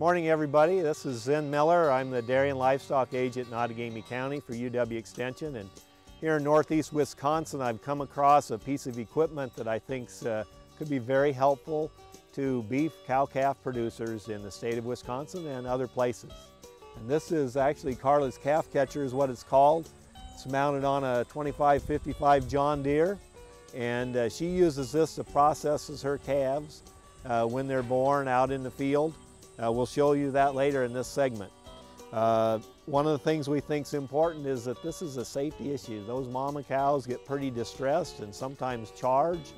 Morning everybody, this is Zen Miller. I'm the Dairy and Livestock Agent in Outagamie County for UW Extension, and here in northeast Wisconsin I've come across a piece of equipment that I think could be very helpful to beef cow-calf producers in the state of Wisconsin and other places. And this is actually Carla's Calf Catcher is what it's called. It's mounted on a 2555 John Deere, and she uses this to process her calves when they're born out in the field. We'll show you that later in this segment. One of the things we think is important is that this is a safety issue. Those mama cows get pretty distressed and sometimes charge.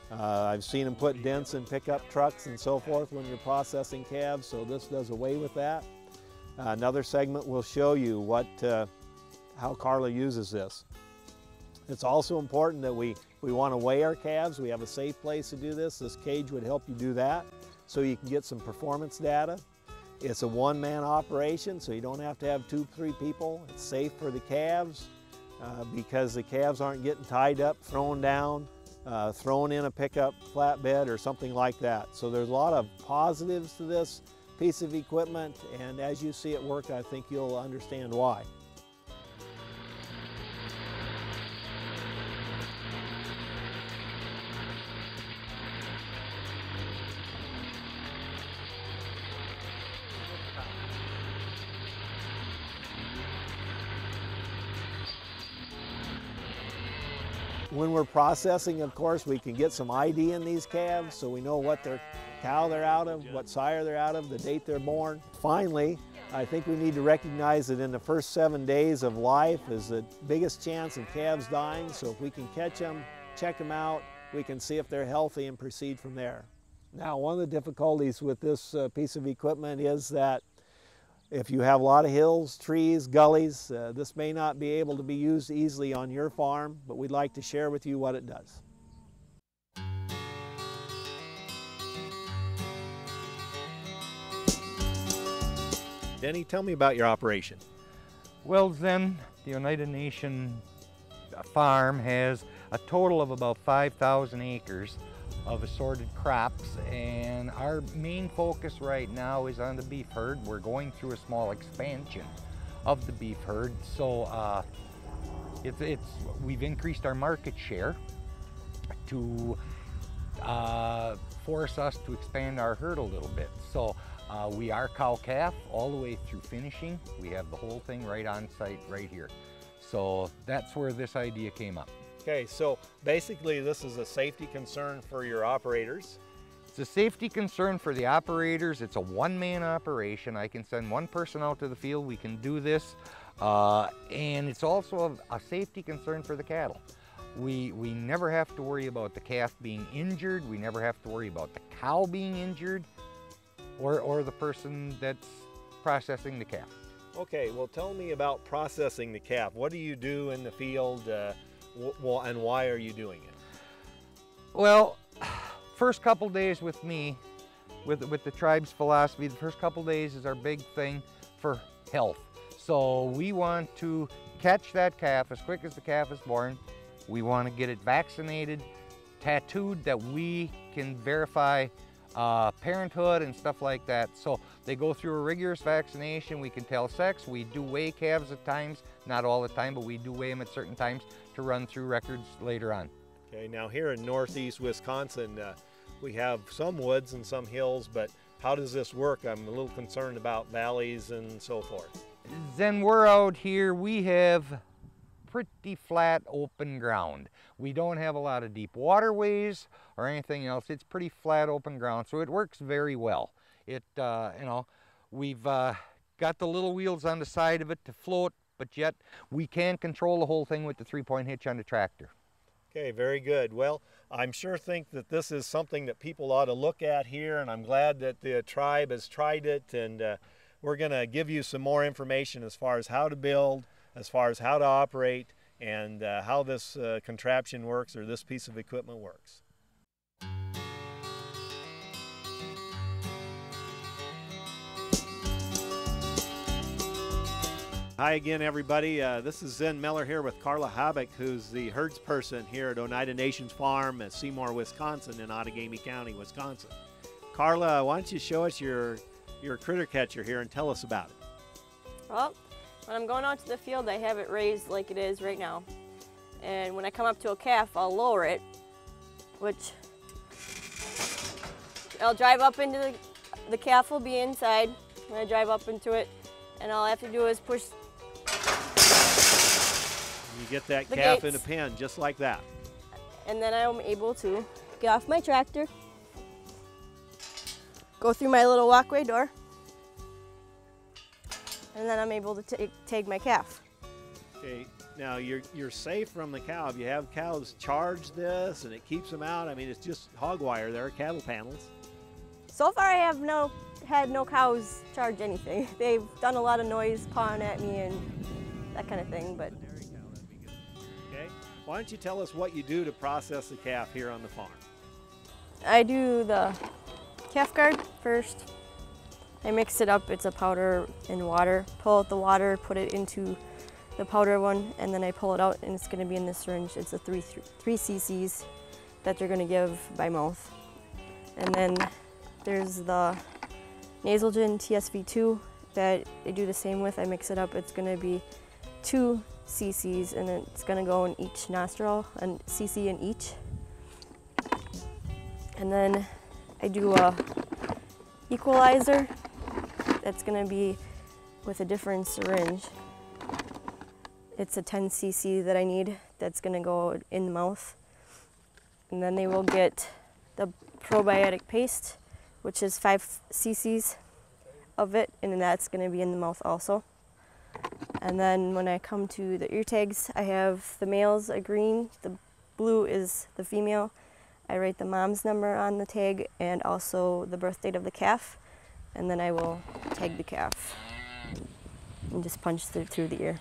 I've seen them put dents in pickup trucks and so forth when you're processing calves, so this does away with that. Another segment will show you how Carla uses this. It's also important that we want to weigh our calves. We have a safe place to do this. This cage would help you do that, so you can get some performance data. It's a one-man operation, so you don't have to have 2-3 people. It's safe for the calves because the calves aren't getting tied up, thrown down, thrown in a pickup flatbed or something like that. So there's a lot of positives to this piece of equipment, and as you see it work, I think you'll understand why. When we're processing, of course, we can get some ID in these calves so we know what cow they're out of, what sire they're out of, the date they're born. Finally, I think we need to recognize that in the first 7 days of life is the biggest chance of calves dying, so if we can catch them, check them out, we can see if they're healthy and proceed from there. Now, one of the difficulties with this piece of equipment is that if you have a lot of hills, trees, gullies, this may not be able to be used easily on your farm, but we'd like to share with you what it does. Denny, tell me about your operation. Well, Zen, the Oneida Nation farm has a total of about 5,000 acres of assorted crops, and our main focus right now is on the beef herd. We're going through a small expansion of the beef herd, so we've increased our market share to force us to expand our herd a little bit. So we are cow-calf all the way through finishing. We have the whole thing right on site right here. So that's where this idea came up. Okay, so basically this is a safety concern for your operators. It's a safety concern for the operators. It's a one-man operation. I can send one person out to the field. We can do this. And it's also a safety concern for the cattle. We never have to worry about the calf being injured. We never have to worry about the cow being injured or the person that's processing the calf. Okay, well tell me about processing the calf. What do you do in the field? And why are you doing it? Well, first couple days with me, with the tribe's philosophy, the first couple days is our big thing for health. So we want to catch that calf as quick as the calf is born. We want to get it vaccinated, tattooed, that we can verify parenthood and stuff like that. So they go through a rigorous vaccination. We can tell sex. We do weigh calves at times, not all the time, but we do weigh them at certain times to run through records later on. Okay, now here in northeast Wisconsin, we have some woods and some hills, but how does this work? I'm a little concerned about valleys and so forth. Then we're out here, we have pretty flat open ground. We don't have a lot of deep waterways or anything else. It's pretty flat open ground, so it works very well. It, we've got the little wheels on the side of it to float, but yet we can control the whole thing with the 3-point hitch on the tractor. Okay, very good. Well, I'm sure think that this is something that people ought to look at here, and I'm glad that the tribe has tried it, and we're going to give you some more information as far as how to build, as far as how to operate, and how this contraption works, or this piece of equipment works. Hi again, everybody. This is Zen Miller here with Carla Habach, who's the herdsperson here at Oneida Nations Farm at Seymour, Wisconsin, in Outagamie County, Wisconsin. Carla, why don't you show us your you're a critter catcher here, and tell us about it. Well, when I'm going out to the field, I have it raised like it is right now. And when I come up to a calf, I'll lower it, which I'll drive up into the calf will be inside. When I drive up into it, and all I have to do is push. You get that calf in a pen just like that. And then I'm able to get off my tractor, go through my little walkway door, and then I'm able to tag my calf. Okay, now you're safe from the cow. If you have cows charge this and it keeps them out, I mean, it's just hog wire there, cattle panels. So far I have had no cows charge anything. They've done a lot of noise pawing at me and that kind of thing, but. Okay, why don't you tell us what you do to process the calf here on the farm? I do the calf guard first. I mix it up, it's a powder and water. Pull out the water, put it into the powder one, and then I pull it out and it's gonna be in the syringe. It's a 3 cc's that you're gonna give by mouth. And then there's the Nasalgen TSV2 that I do the same with. I mix it up, it's gonna be 2 cc's and it's gonna go in each nostril, and cc in each. And then I do a equalizer that's gonna be with a different syringe. It's a 10 cc that I need that's gonna go in the mouth. And then they will get the probiotic paste, which is 5 cc's of it, and that's gonna be in the mouth also. And then when I come to the ear tags, I have the males are green, the blue is the female. I write the mom's number on the tag and also the birth date of the calf, and then I will tag the calf and just punch through the ear.